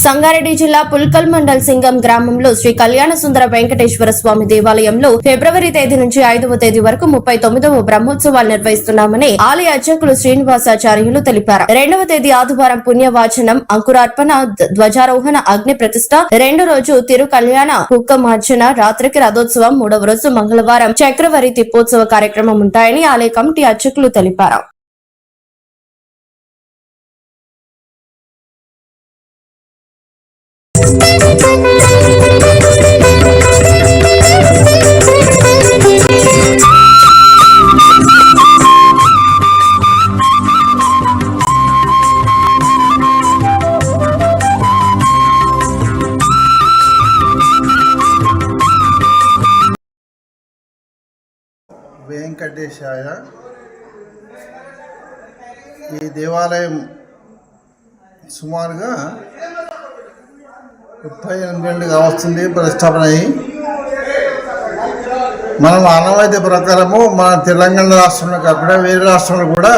సంగారెడ్డి జిల్లా పుల్కల్ మండల్ సింగం గ్రామంలో శ్రీ కళ్యాణ సుందర వెంకటేశ్వర స్వామి దేవాలయంలో ఫిబ్రవరి తేదీ నుంచి 5వ తేదీ వరకు 39వ బ్రహ్మోత్సవాలు నిర్వహిస్తున్నామని ఆలయ అర్చకులు శ్రీనివాసాచార్యులు తెలిపారు. 2వ తేదీ ఆదివారం పుణ్యవాచనం, అంకురార్పణ, ధ్వజారోహణ, అగ్ని ప్రతిష్ట, 2వ రోజు తిరు కళ్యాణ కుక్కమార్చన, రాత్రికి రథోత్సవం, 3వ రోజు మంగళవారం చక్రవరి తిప్పోత్సవ కార్యక్రమం ఉంటాయని ఆలయ కమిటీ అర్చకులు తెలిపారు. వెంకటేశాయ. ఈ దేవాలయం సుమారుగా 38 వస్తుంది ప్రతిష్టాపన అయ్యి. మనం ఆనవాయితీ ప్రకారము మన తెలంగాణ రాష్ట్రంలో కాకుండా వేరే రాష్ట్రంలో కూడా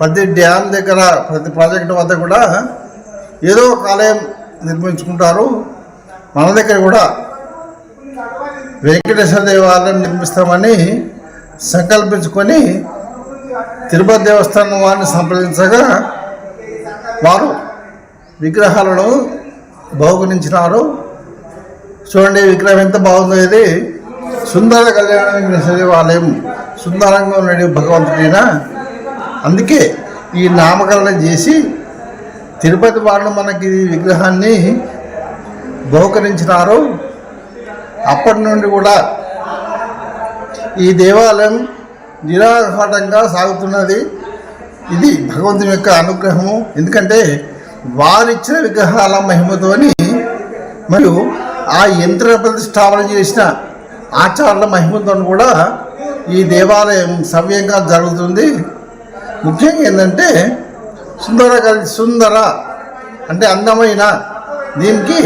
ప్రతి డ్యామ్ దగ్గర, ప్రతి ప్రాజెక్టు వద్ద కూడా ఏదో ఒక ఆలయం నిర్మించుకుంటారు. మన దగ్గర కూడా వెంకటేశ్వర దేవాలయం నిర్మిస్తామని సంకల్పించుకొని తిరుపతి దేవస్థానం వారిని సంప్రదించగా వారు విగ్రహాలను బహుకరించినారు. చూడండి విగ్రహం ఎంత బాగుందో. ఇది సుందర కళ్యాణ వెంకటేశ్వర దేవాలయం, సుందరంగా ఉన్నాడు భగవంతుడైనా. అందుకే ఈ నామకరణం చేసి తిరుపతి వాళ్ళు మనకి విగ్రహాన్ని బహుకరించినారు. అప్పటి నుండి కూడా ఈ దేవాలయం నిరాఘాటంగా సాగుతున్నది. ఇది భగవంతుని యొక్క అనుగ్రహము. ఎందుకంటే వారిచ్చిన విగ్రహాల మహిమతోని మరియు ఆ యంత్ర ప్రతిష్టాపన చేసిన ఆచారాల మహిమతో కూడా ఈ దేవాలయం సవ్యంగా జరుగుతుంది. ముఖ్యంగా ఏంటంటే సుందర అంటే అందమైన, దీనికి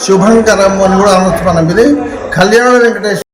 శుభంకరము అని కూడా అనొచ్చు మనం. ఇది కళ్యాణ వెంకటేశ్వర